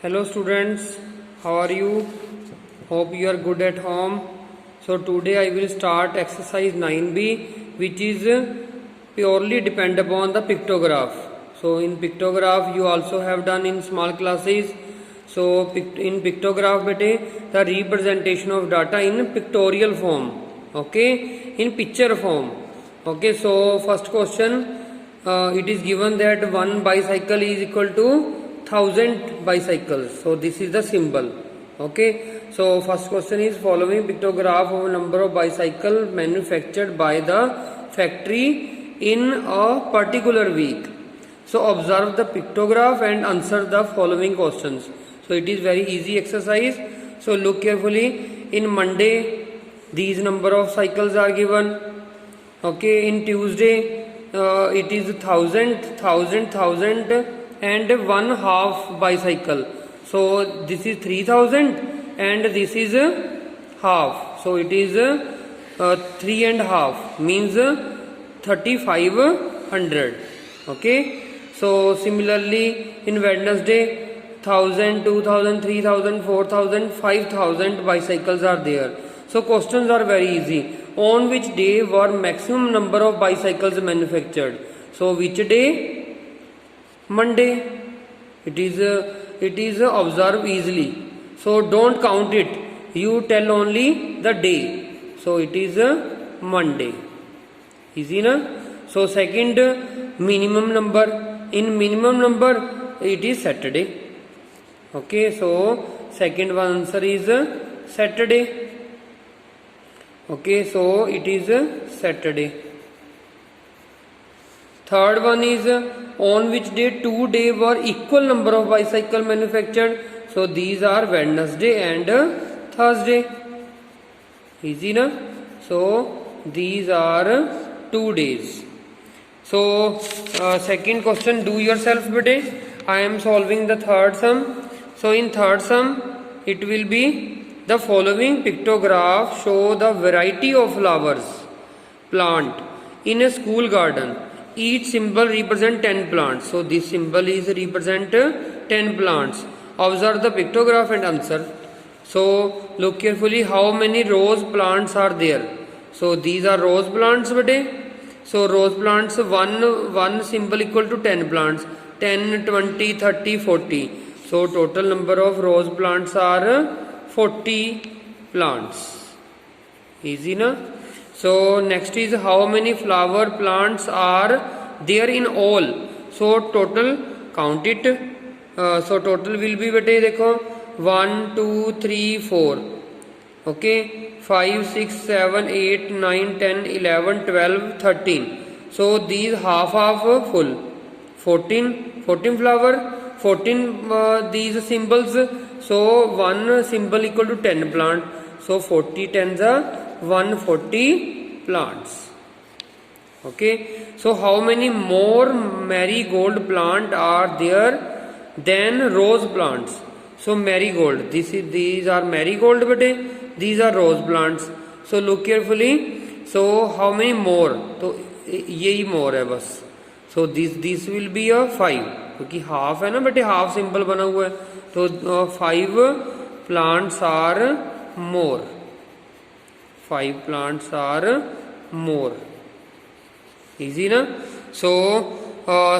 Hello students, how are you? Hope you are good at home. So today I will start exercise 9b, which is purely depend upon the pictograph. So in pictograph you also have done in small classes. So in pictograph bete the representation of data in pictorial form, okay, in picture form. Okay, so first question, it is given that one bicycle is equal to 1000 bicycles. So this is the symbol. Okay, so first question is following pictograph of number of bicycle manufactured by the factory in a particular week. So observe the pictograph and answer the following questions. So it is very easy exercise. So look carefully. In Monday these number of cycles are given. Okay, in Tuesday it is 1000 and one half bicycle. So this is 3000 and this is half. So it is 3 and half means 3500. Okay. So similarly in Wednesday 1000, 2000, 3000, 4000, 5000 bicycles are there. So questions are very easy. On which day were maximum number of bicycles manufactured? So which day? Monday. It is observe easily. So don't count it. You tell only the day. So it is Monday. Easy na? So second, minimum number. In minimum number it is Saturday. Okay, so second one answer is Saturday. Okay, so it is Saturday. Third one is on which day 2 days were equal number of bicycle manufactured. So these are Wednesday and Thursday. Easy na? So these are 2 days. So second question, do yourself bete. I am solving the third sum. So in third sum it will be the following pictograph show the variety of flowers plant in a school garden. Each symbol represent 10 plants. So this symbol is represent 10 plants. Observe the pictograph and answer. So look carefully, how many rose plants are there? So these are rose plants bete. So rose plants, one symbol equal to 10 plants. 10, 20, 30, 40. So total number of rose plants are 40 plants. Easy na? So next is how many flower plants are there in all. So total count it. So total will be bete dekho 1, 2, 3, 4. Okay, 5, 6, 7, 8, 9, 10, 11, 12, 13. So these half full. 14 flower. 14 these symbols. So one symbol equal to 10 plant. So 40 tens are 140 plants. Okay. So how many more marigold plant are there than rose plants? So marigold. These are marigold, but these are rose plants. So look carefully. So how many more? So यही more है बस. So this will be a 5. क्योंकि half है ना बेटे, half symbol बना हुआ है. तो 5 plants are more. 5 plants are more. Easy na? So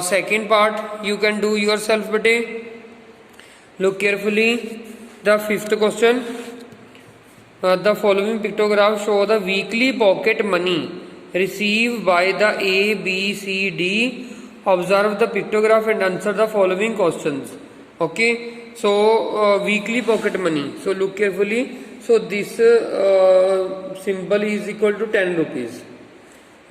second part you can do yourself bete. Look carefully. The fifth question. The following pictograph show the weekly pocket money received by the A, B, C, D. Observe the pictograph and answer the following questions. Okay, so weekly pocket money. So look carefully. So this symbol is equal to 10 rupees.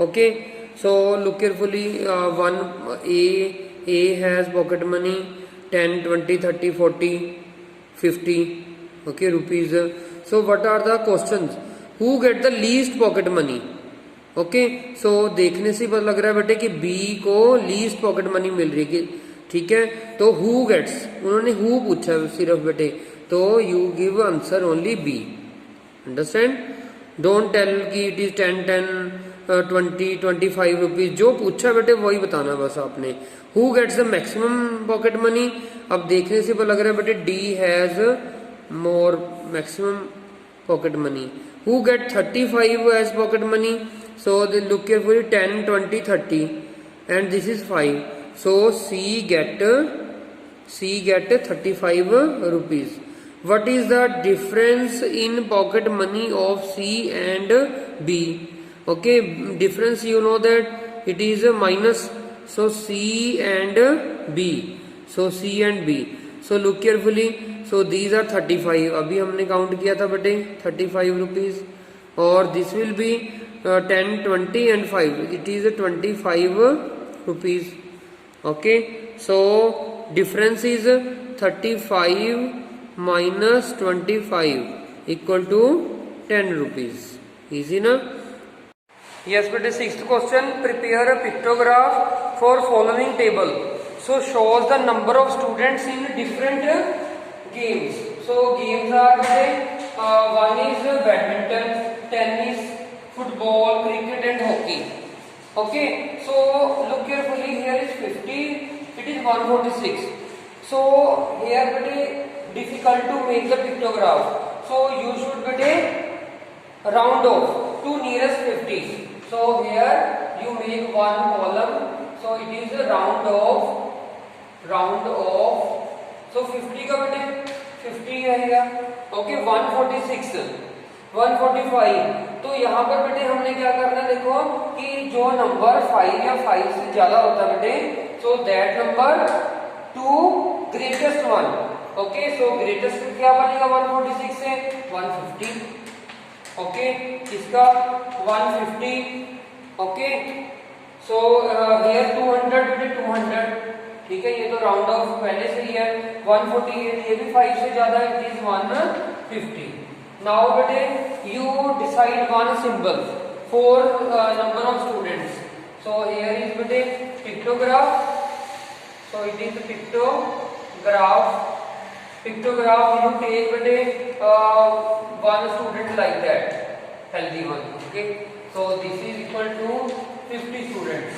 Okay, so look carefully. One A has pocket money 10, 20, 30, 40, 50. Okay, rupees. So what are the questions? Who get the least pocket money? Okay, so देखने से पता लग रहा है बेटे कि B को least pocket money मिल रही है. ठीक है, तो हु गेट्स, उन्होंने हु पूछा सिर्फ बेटे, तो you give answer only B. Understand? Don't tell कि इट इज 10, 10, 20-25 रुपीज़, जो पूछा बेटे वही बताना बस आपने। Who gets the maximum pocket money, अब देखने से लग रहा है बेटे D has more maximum pocket money. Who get 35 as pocket money, so they look carefully 10, 20, 30 and this is 5, so C get 35 rupees. What is the difference in pocket money of C and B? Okay, difference you know that it is a minus, so C and B, so C and B, so look carefully, so these are 35, अभी हमने count किया था बेटे 35 rupees, और this will be 10, 20 and 5, it is a 25 rupees. Okay, so difference is 35 minus 25 equal to 10 rupees. Easy na? Yes, but the sixth question, prepare a pictograph for following table. So shows the number of students in different games. So games are one is badminton, tennis, football, cricket and hockey. Okay, so look carefully, here is 50, it is 146. So here bete difficult to make the pictograph, so you should bete round off to nearest 50. So here you make one column, so it is a round off, so 50 का bete 50 रहेगा. Okay, 146, 145, तो यहाँ पर बेटे हमने क्या करना है, देखो कि जो नंबर 5 या 5 से ज्यादा होता है बेटे, so that number two greatest one. Okay, so greatest क्या बनेगा 146 से 150. ओके, इसका 150. ओके, सो हियर 200 बेटे 200, ठीक है, ये तो राउंड ऑफ पहले से ही है. 148, ये भी 5 से ज्यादा है, it is 150. Now bete you decide one symbol for number of students. So here is bete pictograph. So it is pictograph. You take bete one student like that, healthy one. Okay. So this is equal to 50 students.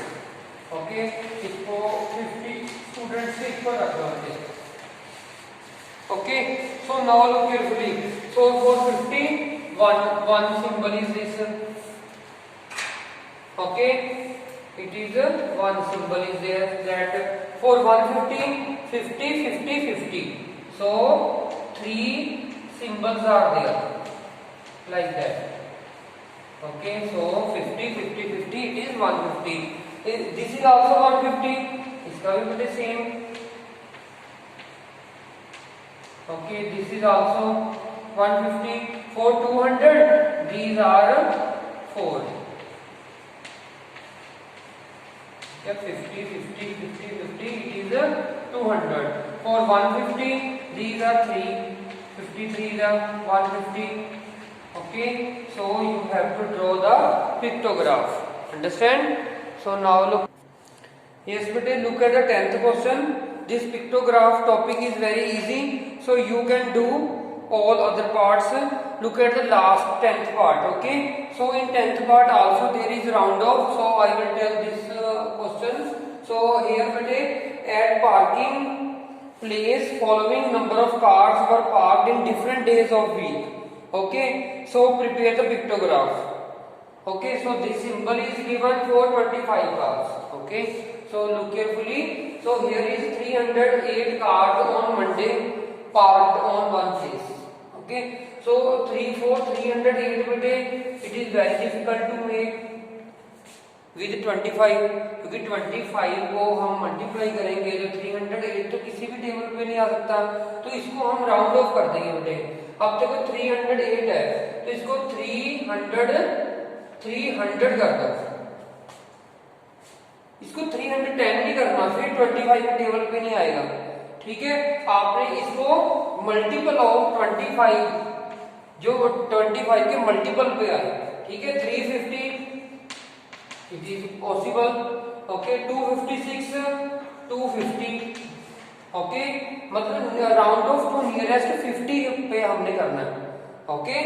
Okay. इसको 50 students से equal रखना है. Okay, so now look carefully. So for 50, one symbol is this. Okay, it is one symbol is there. That for 150, 50, 50, 50. So 3 symbols are there, like that. Okay, so 50, 50, 50. It is 150. This is also 150. इसका भी बटे same. Okay, this is also 150. For 200, these are 4. Yeah, 50, 50, 50, 50. It is 200. For 150, these are 3. 53 is 150. Okay, so you have to draw the pictograph. Understand? So now look. Yes, but look at the 10th question. This pictograph topic is very easy, so you can do all other parts. Look at the last 10th part. Okay, so in 10th part also there is round off, so I will tell this question. So here bete at parking place following number of cars were parked in different days of week. Okay, so prepare the pictograph. Okay, so this symbol is given for 25 cars. Okay, so look carefully. So here is 308 cars on Monday parked on one place. Okay, so 308 bete it is very difficult to make with 25, क्योंकि 25 को हम multiply करेंगे तो 308 तो किसी भी table पे नहीं आ सकता, तो इसको हम राउंड ऑफ कर देंगे बेटे. अब देखो 308 है, तो इसको 300 कर दो. इसको 310 नहीं करना, फिर 25 के टेबल पे नहीं आएगा. ठीक है, आपने इसको मल्टीपल ऑफ 25, जो 25 के मल्टीपल पे आए. ठीक है, 350 it is possible. Okay, 256, 250. Okay, मतलब राउंड ऑफ टू नियरेस्ट 50 पे हमने करना है. ओके,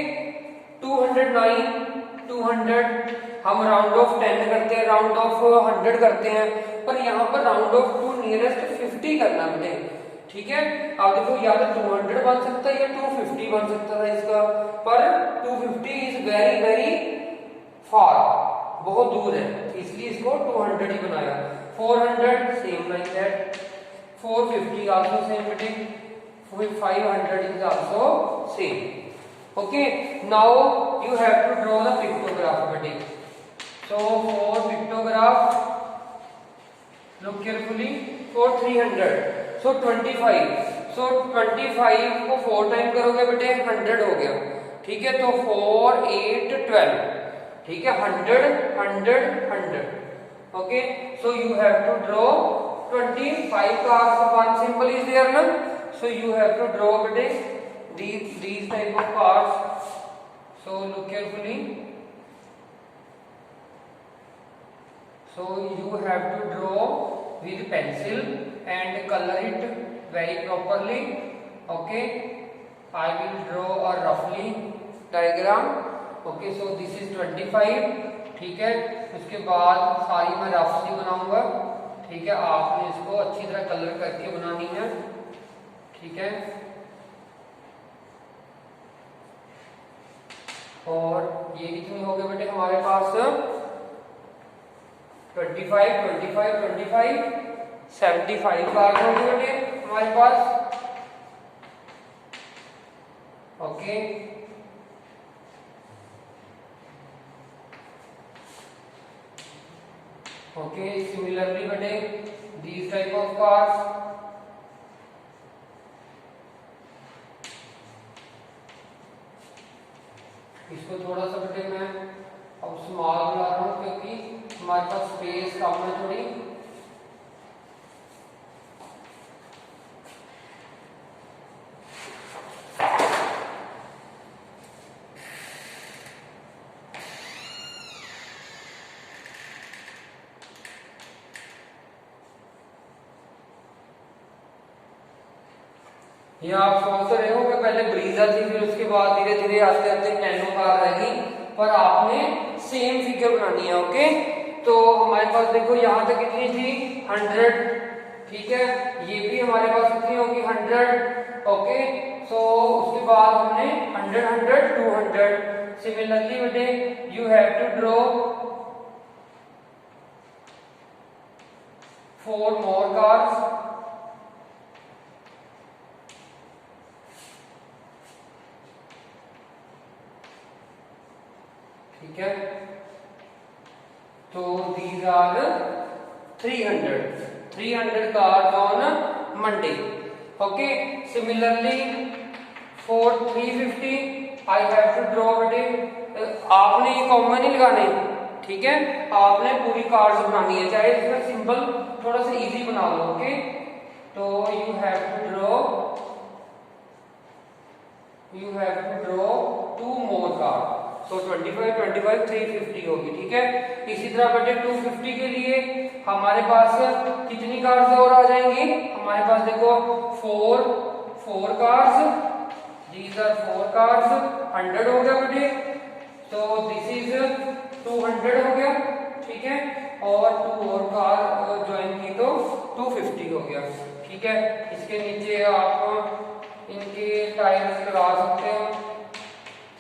209, 200, हम राउंड ऑफ 10 करते हैं, राउंड ऑफ 100 करते हैं, पर यहाँ पर राउंड ऑफ टू नियरेस्ट 50 करना है, ठीक है। आप देखो या तो 200 बन सकता है या 250 बन सकता था इसका, पर 250 इज वेरी वेरी फार, बहुत दूर है, इसलिए इसको 200 ही बनाया। 400 same like that, 450 also same बेटे, 500 is also same. Okay, now you have to draw the pictograph beटे. So for pictograph, look carefully, for 300, so 25, so 25 को 4 टाइम करोगे बेटे 100 हो गया, ठीक है। तो 4 8 12, ठीक है, 100 100 100। Okay, so you have to draw 25 cars, one symbol is there na, so you have to draw these type of cards. So look carefully, so you have to draw with pencil and color it very properly. Okay, I will draw a roughly diagram. Okay, so this is 25, ठीक है। उसके बाद सारी मैं rough सी बनाऊंगा, ठीक है। आपने इसको अच्छी तरह कलर करके बनानी है, ठीक है। और ये कितनी हो गए बेटे हमारे पास 25 25 25 75 कार्ड हो गए बेटे हमारे पास। ओके, ओके, सिमिलरली बेटे these type of cards, इसको थोड़ा सा बेटे मैं अब स्मॉल बना रहा हूँ क्योंकि हमारे पास स्पेस कम है थोड़ी। ये आप सोच रहे हो कि पहले ब्रीजा थी, फिर उसके बाद धीरे धीरे आते आते नैनो कार रहेगी, पर आपने सेम फिगर बनानी है। ओके, तो हमारे पास देखो यहाँ तक कितनी थी 100, ठीक है। ये भी हमारे पास कितनी होगी 100। ओके, सो उसके बाद हमने 100 100 200। सिमिलरली बेटे you have to draw 4 more cars, ठीक है। तो these are 300 cars on Monday. Okay, similarly for 350 I have to draw बेटे, आपने ये कॉमन नहीं लगाने, ठीक है। आपने पूरी कार्ड्स बनानी है, चाहे इसमें सिंपल थोड़ा सा इजी बना लो। ओके, तो you have to draw 2 more cards. तो 25 25 350 होगी, ठीक है। इसी तरह बेटे 250 के लिए हमारे पास कितनी कार्ड्स और आ जाएंगी, हमारे पास देखो 4 कार्ड्स, these are 4 कार्ड्स, 100 हो गया बेटे, तो दिस इज 200 हो गया, ठीक है। और 2 और कार ज्वाइन की तो 250 हो गया, ठीक है। इसके नीचे आप इनके टायर्स लगा सकते हो,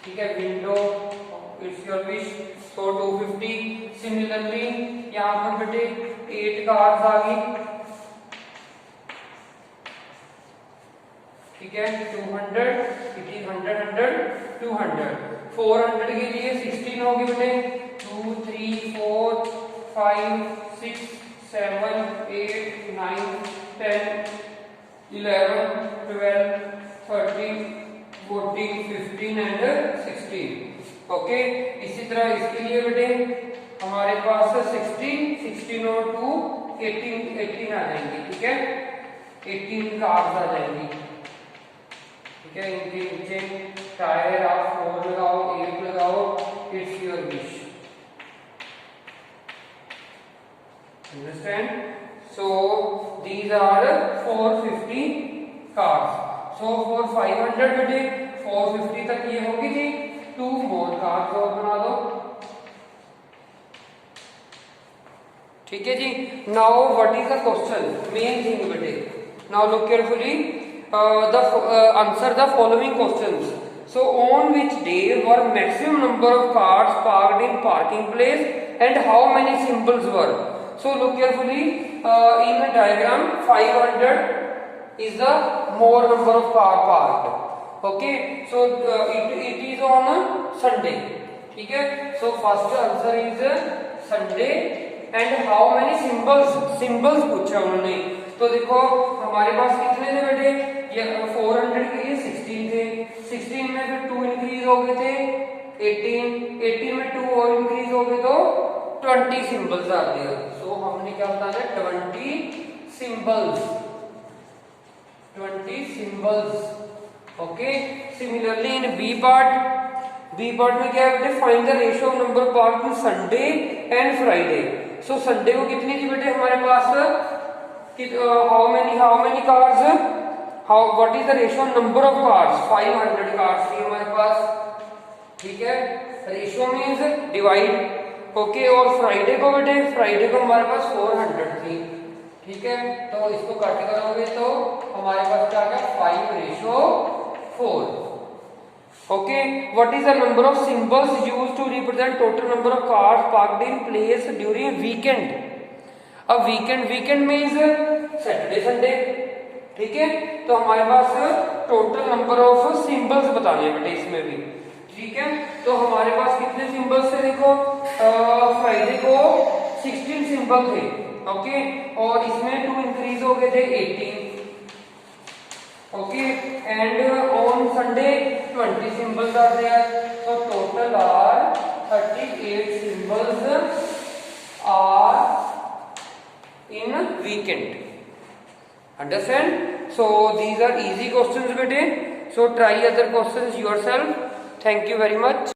ठीक है, window, it's your wish. So 250। Similarly यहाँ पर बेटे 8 कार्ड्स आ गई, ठीक है। 200, इट इज 100 100 200। 400 के लिए 16 होगी बेटे, 2 3 4 5 6 7 8 9 10 11 12 13 14 15 एंड 16। ओके, इसी तरह इसके लिए बेटे हमारे पास 16 और 2 18 आ जाएंगी, ठीक है। 18 कार्ड्स आ जाएंगी, ठीक है। इनके नीचे टायर आप 4 लगाओ, 8 लगाओ, it's your wish. Understand? So these are 450 cards. So for 500 बेटे 450 तक ये होगी थी, 2 more कार्ड्स और बना दो, ठीक है जी। Now what is the question, main thing बेटे, now look carefully the answer the following questions. So on which day were maximum number of cars parked in parking place and how many symbols were? So look carefully in the diagram, 500 is the more number of car parked. Okay, so it is on Sunday. ठीक है, so first answer is Sunday and how many symbols पूछा उन्होंने। तो देखो हमारे पास कितने थे बेटे, ये 400 के लिए 16 थे, 16 में फिर 2 इंक्रीज हो गए थे 18 में 2 और इंक्रीज हो गए तो 20 सिंबल्स आ गए। सो हमने क्या बताना है, 20 symbols. Okay, similarly in B part में क्या है बेटे, find the ratio of number part in Sunday and Friday. So Sunday को कितनी थी बेटे हमारे पास, how many cars, what is the ratio number of cars, 500 cars थी हमारे पास। ठीक है, रेशियो मींस डिवाइड। ओके, और फ्राइडे को बेटे, फ्राइडे को हमारे पास 400 थी। ठीक है, तो इसको कट करोगे तो हमारे पास क्या गया, 5:4। Okay, what is the number of symbols used to represent total number of cars parked in place during weekend. अब वीकेंड मींस सैटरडे संडे। ठीक है, तो हमारे पास टोटल नंबर ऑफ सिंबल्स बताने हैं बेटे इसमें भी। ठीक है, तो हमारे पास कितने सिंबल्स थे, देखो फ्राइडे को 16 सिंबल थे। ओके, और इसमें 2 इंक्रीज हो गए थे 18। Okay, and on Sunday 20 symbols are there, so total are 38 symbols are in weekend. Understand? So these are easy questions bete, so try other questions yourself. Thank you very much.